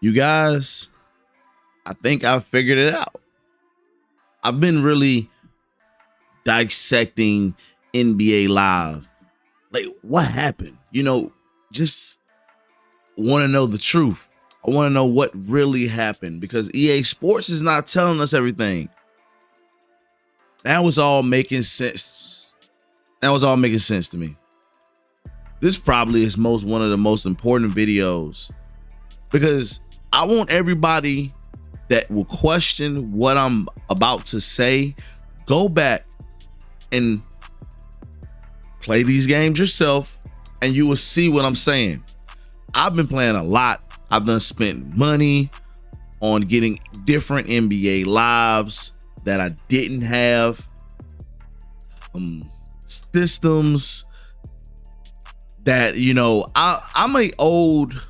You guys, I think I figured it out. I've been really dissecting NBA Live. Like, what happened? Just want to know the truth. I want to know what really happened because EA Sports is not telling us everything. That was all making sense. That was all making sense to me. This probably is one of the most important videos because I want everybody that will question what I'm about to say, go back and play these games yourself and you will see what I'm saying. I've been playing a lot. I've done spent money on getting different NBA lives that I didn't have. Systems that, I'm an old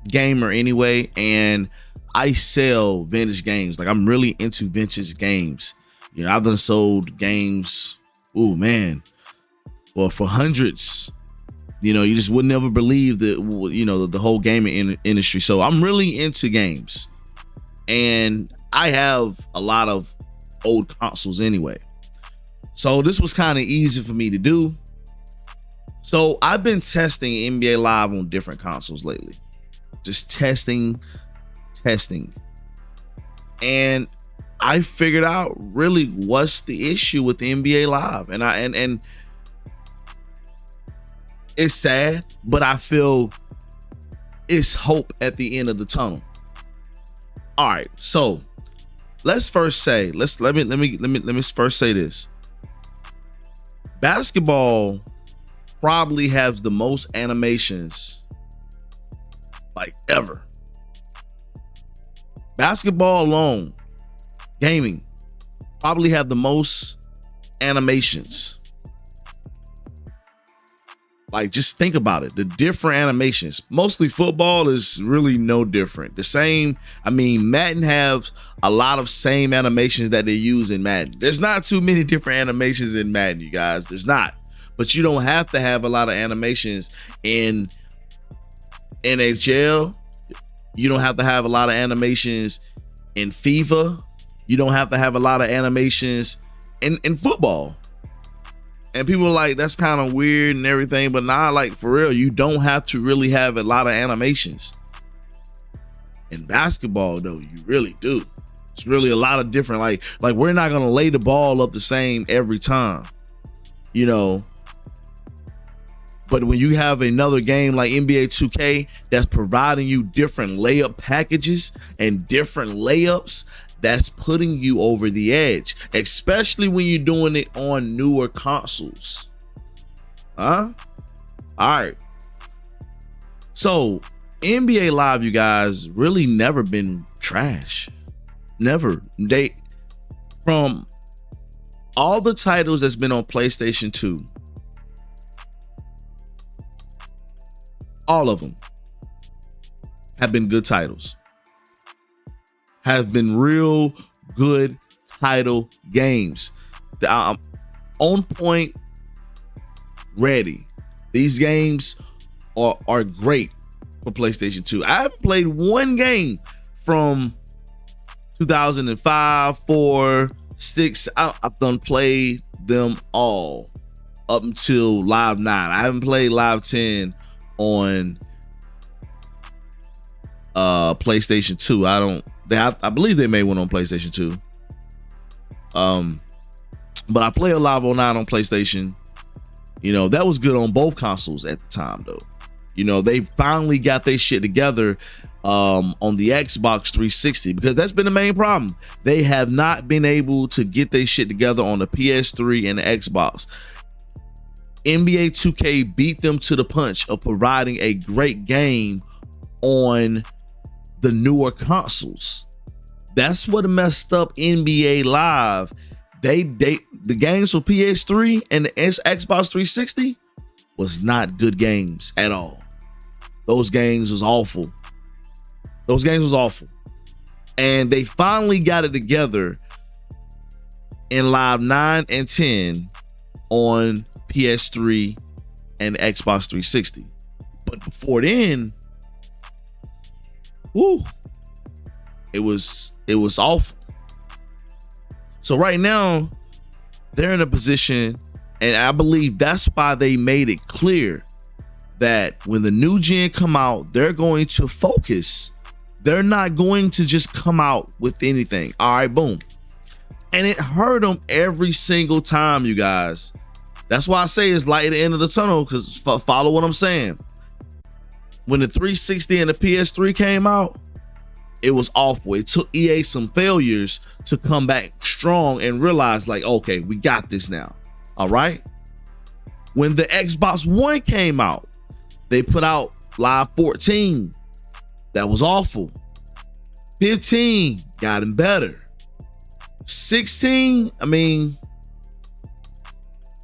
gamer anyway, and I sell vintage games. Like, I'm really into vintage games. I've done sold games, for hundreds. You just would never believe the whole gaming industry. So I'm really into games, and I have a lot of old consoles anyway. So this was kind of easy for me to do. So I've been testing NBA Live on different consoles lately. Just testing. And I figured out really what's the issue with the NBA Live. And it's sad, but I feel it's hope at the end of the tunnel. All right, so let's first say, let me first say this. Basketball probably has the most animations like ever. Basketball alone, gaming, probably have the most animations. Like, just think about it. The different animations. Mostly football is really no different. The same, Madden have a lot of same animations that they use in Madden. There's not too many different animations in Madden, you guys. There's not. But you don't have to have a lot of animations in NHL. You don't have to have a lot of animations in FIFA. You don't have to have a lot of animations in football. And people are like, that's kind of weird and everything. But nah, like, for real, you don't have to really have a lot of animations. In basketball, though, you really do. It's really a lot of different, like we're not going to lay the ball up the same every time, But when you have another game like NBA 2K that's providing you different layup packages and different layups, that's putting you over the edge, especially when you're doing it on newer consoles. All right. So NBA Live, you guys, really never been trash. Never. From all the titles that's been on PlayStation 2, all of them have been good titles. Have been real good title games. On point, ready. These games are great for PlayStation 2. I haven't played one game from 2005, 4, 6. I've done played them all up until Live 9. I haven't played Live 10 on PlayStation 2. I believe they made one on PlayStation 2. But I play a Live 09 on PlayStation. That was good on both consoles at the time, though. They finally got their shit together on the Xbox 360, because that's been the main problem. They have not been able to get their shit together on the PS3 and the Xbox. NBA 2K beat them to the punch of providing a great game on the newer consoles. That's what messed up NBA Live. The games for PS3 and the Xbox 360 was not good games at all. Those games was awful. And they finally got it together in Live 9 and 10 on PS3 and Xbox 360. But before then, woo, it was awful. So right now, they're in a position, and I believe that's why they made it clear that when the new gen come out, they're going to focus. They're not going to just come out with anything. All right, boom. And it hurt them every single time, you guys. That's why I say it's light at the end of the tunnel, because follow what I'm saying. When the 360 and the PS3 came out, it was awful. It took EA some failures to come back strong and realize, like, okay, we got this now. All right. When the Xbox One came out, they put out Live 14. That was awful. 15 gotten better. 16, I mean,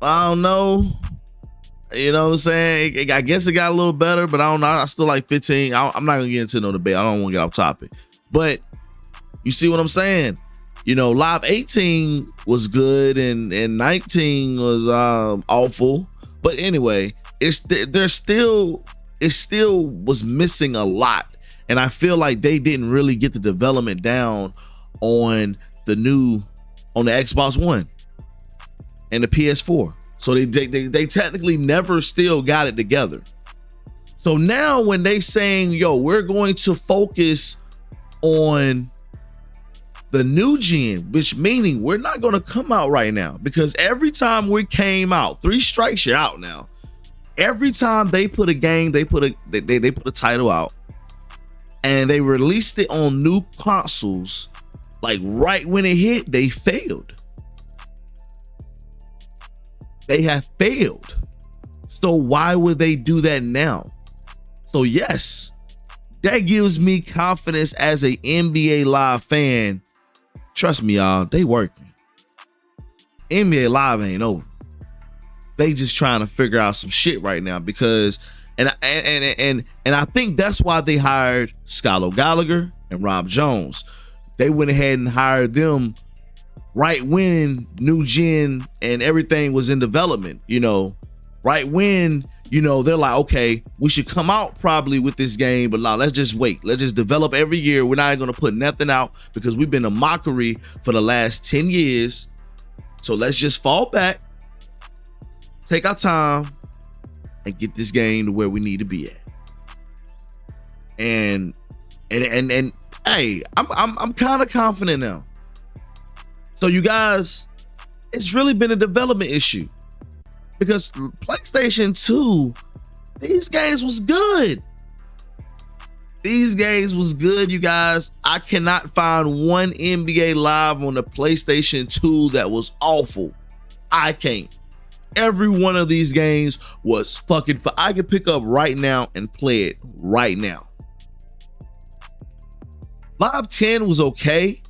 I don't know. You know what I'm saying? I guess it got a little better, but I don't know. I still like 15. I'm not gonna get into no debate. I don't want to get off topic. But you see what I'm saying? You know, Live 18 was good and 19 was awful. But anyway, it still was missing a lot. And I feel like they didn't really get the development down on the Xbox One and the PS4. So they technically never still got it together. So now when they saying, yo, we're going to focus on the new gen, which meaning we're not going to come out right now, because every time we came out, 3 strikes, you're out now. Every time they put a game, they put a title out and they released it on new consoles, like right when it hit, they failed. They have failed. So why would they do that now? So yes, that gives me confidence as a NBA Live fan. Trust me, y'all, they working. NBA Live ain't over. They just trying to figure out some shit right now, because and I think that's why they hired Skylar Gallagher and Rob Jones. They went ahead and hired them right when new gen and everything was in development, you know, right when, you know, they're like, okay, we should come out probably with this game, but now let's just wait. Let's just develop every year. We're not going to put nothing out because we've been a mockery for the last 10 years. So let's just fall back, take our time, and get this game to where we need to be at. And hey, I'm kind of confident now. So you guys, it's really been a development issue, because PlayStation 2, these games was good. These games was good, you guys. I cannot find one NBA Live on the PlayStation 2 that was awful. I can't. Every one of these games was fucking fun. I could pick up right now and play it right now. Live 10 was okay.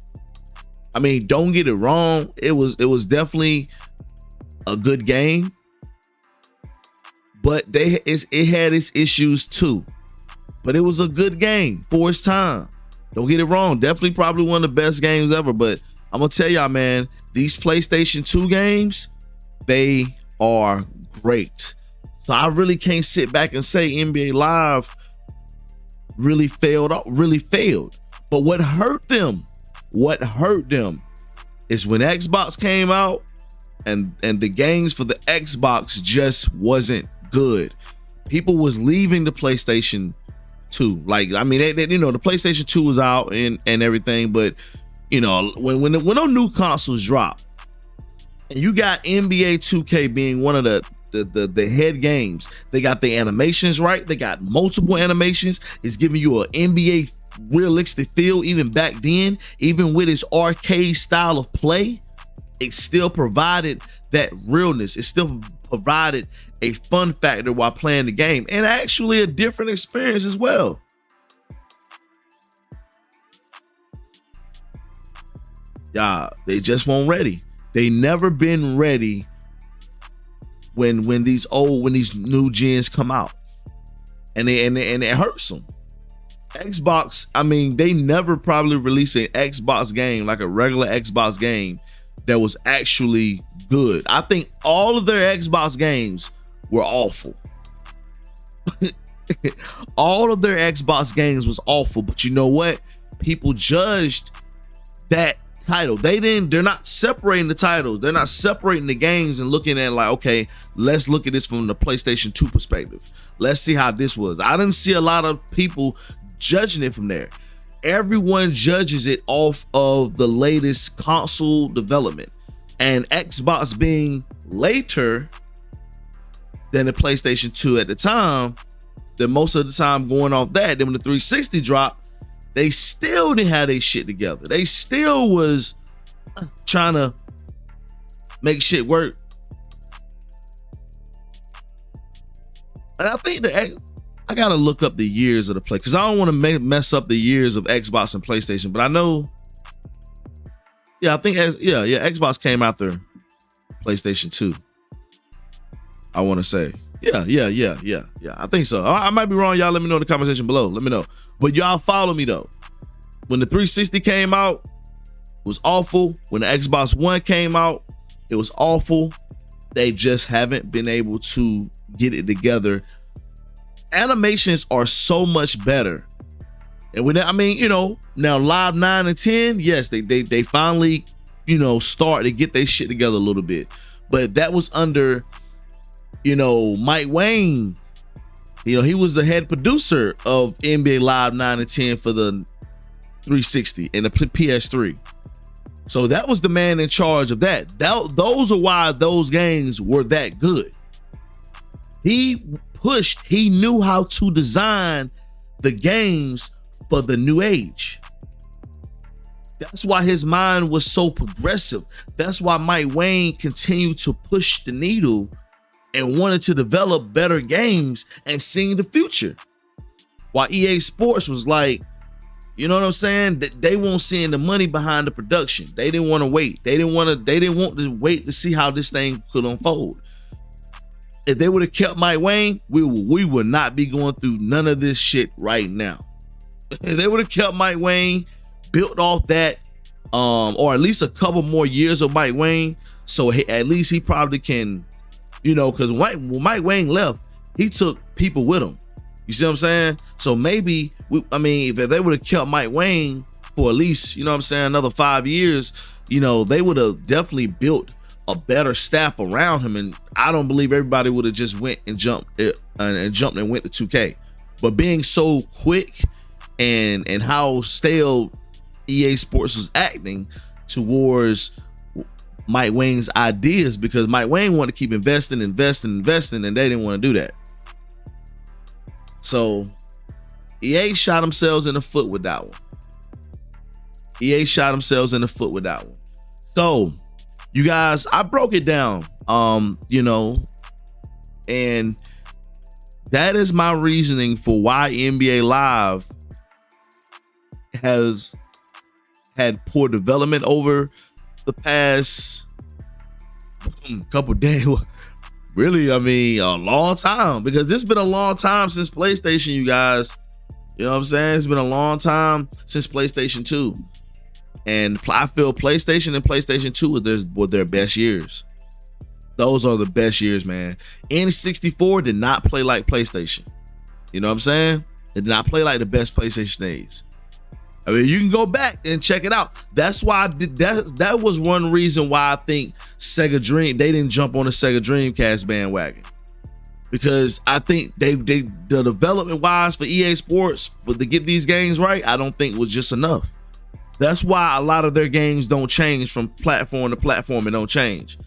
I mean, don't get it wrong. It was definitely a good game, but it had its issues too. But it was a good game for its time. Don't get it wrong. Definitely probably one of the best games ever. But I'm gonna tell y'all, man, these PlayStation 2 games, they are great. So I really can't sit back and say NBA Live really failed. But what hurt them is when Xbox came out and the games for the Xbox just wasn't good. People was leaving the PlayStation 2. Like, I mean, they, you know, the PlayStation 2 was out and everything, but you know, when those new consoles drop, and you got NBA 2K being one of the head games, they got the animations right. They got multiple animations. It's giving you an NBA realistic feel. Even back then, even with its arcade style of play, it still provided that realness. It still provided a fun factor while playing the game, and actually a different experience as well. Yeah, they just weren't ready. They never been ready when these new gens come out, and it hurts them. Xbox, I mean, they never probably released an Xbox game, like a regular Xbox game, that was actually good. I think all of their Xbox games were awful. All of their Xbox games was awful, but you know what? People judged that title. They're not separating the titles. They're not separating the games and looking at like, okay, let's look at this from the PlayStation 2 perspective. Let's see how this was. I didn't see a lot of people judging it from there. Everyone judges it off of the latest console development, and Xbox being later than the PlayStation 2 at the time, then most of the time going off that, then when the 360 dropped, they still didn't have their shit together. They still was trying to make shit work. And I think that I gotta look up the years of the play, because I don't want to mess up the years of Xbox and PlayStation. But I know, yeah, I think Xbox came after PlayStation 2. I want to say, yeah. I think so. I might be wrong. Y'all let me know in the comment section below. Let me know. But y'all follow me though. When the 360 came out, it was awful. When the Xbox One came out, it was awful. They just haven't been able to get it together. Animations are so much better. And when now Live 9 and 10, yes, they finally, start to get their shit together a little bit. But that was under, Mike Wayne. He was the head producer of NBA Live 9 and 10 for the 360 and the PS3. So that was the man in charge of that. Those are why those games were that good. He knew how to design the games for the new age. That's why his mind was so progressive. That's why Mike Wayne continued to push the needle and wanted to develop better games and seeing the future. While EA Sports was like, you know what I'm saying? They won't see the money behind the production. They didn't want to wait. They didn't want to wait to see how this thing could unfold. If they would have kept Mike Wayne, we would not be going through none of this shit right now. If they would have kept Mike Wayne, built off that, or at least a couple more years of Mike Wayne, so at least he probably can, because when Mike Wayne left, he took people with him. You see what I'm saying? So maybe, if they would have kept Mike Wayne for at least, another 5 years, they would have definitely built a better staff around him. And I don't believe everybody would have just went and jumped and went to 2K. But being so quick and how stale EA Sports was acting towards Mike Wayne's ideas, because Mike Wayne wanted to keep investing, and they didn't want to do that. So EA shot themselves in the foot with that one. So you guys, I broke it down, and that is my reasoning for why NBA Live has had poor development over the past couple days. Really, a long time, because this has been a long time since PlayStation, you guys. You know what I'm saying? It's been a long time since PlayStation 2. And I feel PlayStation and PlayStation 2 were their best years. Those are the best years, man. N64 did not play like PlayStation. You know what I'm saying? It did not play like the best PlayStation days. You can go back and check it out. That's why that was one reason why I think they didn't jump on the Sega Dreamcast bandwagon. Because I think the development wise for EA Sports to get these games right, I don't think was just enough. That's why a lot of their games don't change from platform to platform. It don't change.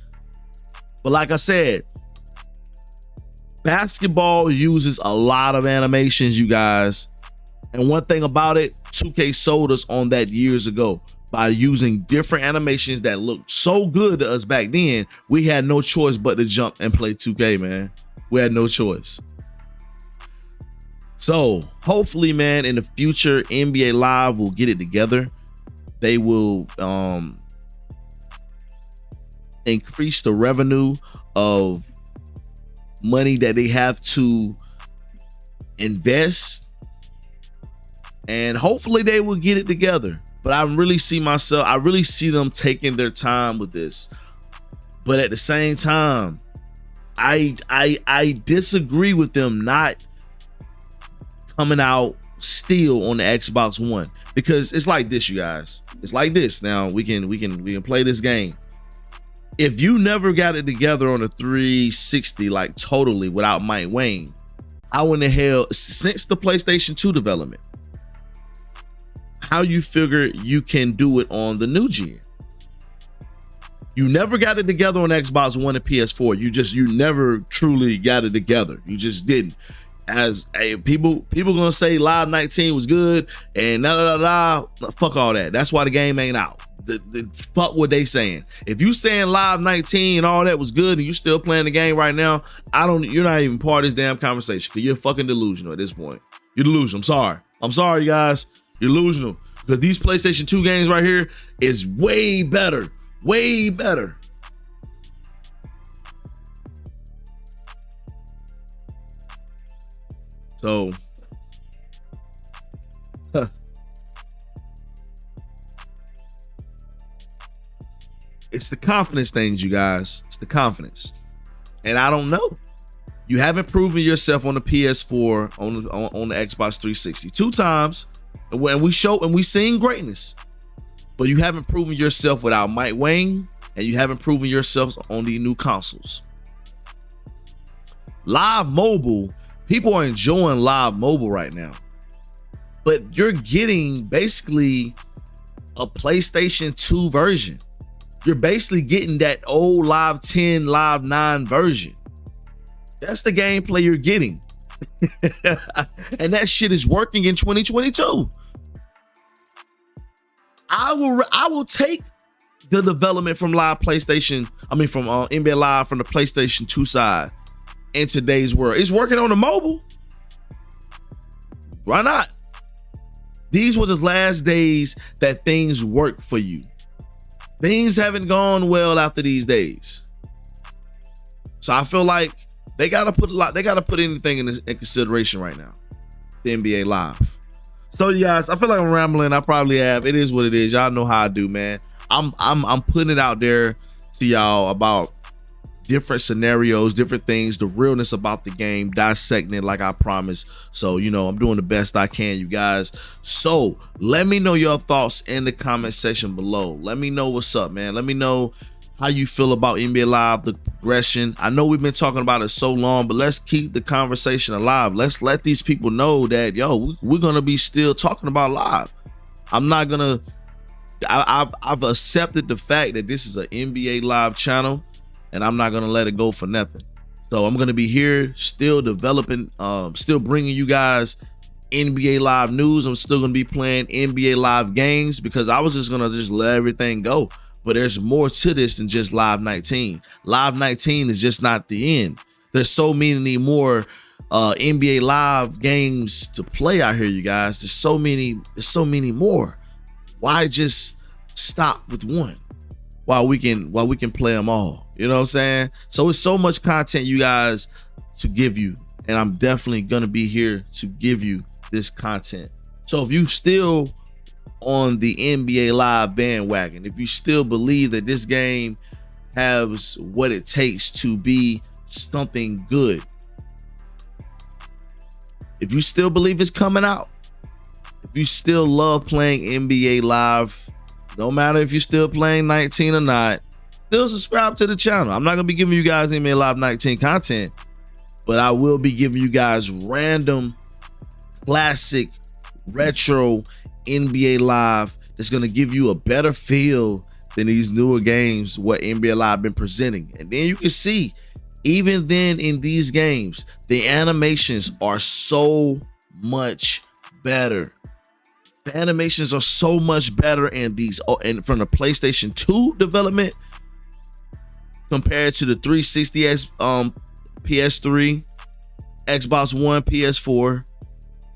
But like I said, basketball uses a lot of animations, you guys. And one thing about it, 2K sold us on that years ago by using different animations that looked so good to us back then. We had no choice but to jump and play 2K, man. We had no choice. So hopefully, man, in the future, NBA Live will get it together. They will increase the revenue of money that they have to invest, and hopefully they will get it together. But I really see them taking their time with this. But at the same time, I disagree with them not coming out still on the Xbox One, because it's like this, you guys. It's like this. Now we can play this game. If you never got it together on a 360, like totally without Mike Wayne, how in the hell, since the PlayStation 2 development, how you figure you can do it on the new gen? You never got it together on Xbox One and PS4. You never truly got it together. You just didn't. As people gonna say Live 19 was good and fuck all that. That's why the game ain't out. The fuck what they saying. If you saying Live 19 and all that was good and you still playing the game right now, you're not even part of this damn conversation, because you're fucking delusional at this point. You're delusional. I'm sorry, you guys. You're delusional, because these PlayStation 2 games right here is way better. Way better. So, it's the confidence things, you guys. It's the confidence. And I don't know. You haven't proven yourself on the PS4, on the Xbox 360 2 times, and we seen greatness. But you haven't proven yourself without Mike Wayne, and you haven't proven yourself on the new consoles. Live mobile, people are enjoying live mobile right now, but you're getting basically a PlayStation 2 version. You're basically getting that old Live 10, Live 9 version. That's the gameplay you're getting. And that shit is working in 2022. I will take the development from NBA Live from the PlayStation 2 side in today's world. It's working on the mobile. Why not? These were the last days that things work for you. Things haven't gone well after these days. So I feel like they gotta put anything in consideration right now. The NBA Live. So you guys, I feel like I'm rambling. I probably have. It is what it is. Y'all know how I do, man. I'm putting it out there to y'all about different scenarios, different things, the realness about the game, dissecting it like I promised. So, I'm doing the best I can, you guys. So let me know your thoughts in the comment section below. Let me know what's up, man. Let me know how you feel about NBA Live, the progression. I know we've been talking about it so long, but let's keep the conversation alive. Let's let these people know that, we're going to be still talking about Live. I've accepted the fact that this is an NBA Live channel, and I'm not going to let it go for nothing. So I'm going to be here still developing, still bringing you guys NBA Live news. I'm still going to be playing NBA Live games, because I was just going to let everything go. But there's more to this than just Live 19. Live 19 is just not the end. There's so many more NBA Live games to play out here, you guys. There's so many more. Why just stop with one while we can play them all? You know what I'm saying? So it's so much content, you guys, to give you, and I'm definitely gonna be here to give you this content. So if you still on the NBA Live bandwagon, if you still believe that this game has what it takes to be something good, if you still believe it's coming out, if you still love playing NBA Live, no matter if you're still playing 19 or not, still subscribe to the channel. I'm not gonna be giving you guys NBA Live 19 content, but I will be giving you guys random, classic, retro NBA Live that's gonna give you a better feel than these newer games what NBA Live been presenting. And then you can see, even then in these games, the animations are so much better. The animations are so much better in these, and from the PlayStation 2 development compared to the 360X, PS3, Xbox One, PS4,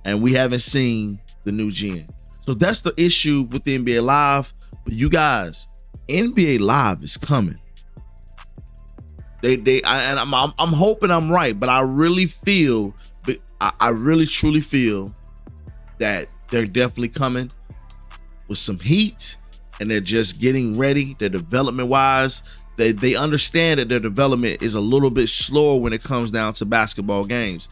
and we haven't seen the new gen. So that's the issue with the NBA Live. But you guys, NBA Live is coming. I'm hoping I'm right, but I really feel, I really truly feel that they're definitely coming with some heat, and they're just getting ready. Their development wise, they understand that their development is a little bit slower when it comes down to basketball games.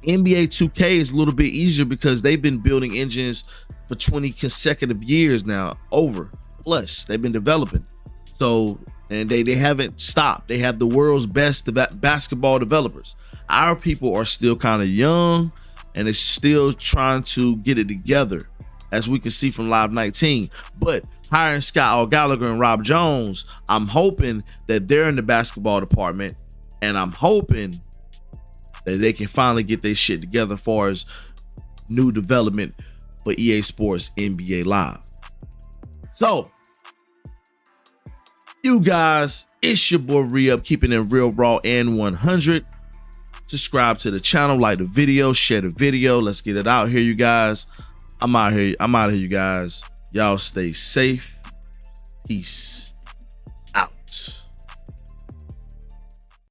NBA 2K is a little bit easier because they've been building engines for 20 consecutive years now, over plus they've been developing. So, and they haven't stopped. They have the world's best basketball developers. Our people are still kind of young and they're still trying to get it together, as we can see from Live 19. But hiring Scott Gallagher and Rob Jones, I'm hoping that they're in the basketball department, and I'm hoping that they can finally get their shit together as far as new development for EA Sports NBA Live. So, you guys, it's your boy Re-Up, keeping it real, raw, and 100. Subscribe to the channel, like the video, share the video. Let's get it out here, you guys. I'm out here, you guys. Y'all stay safe. Peace out.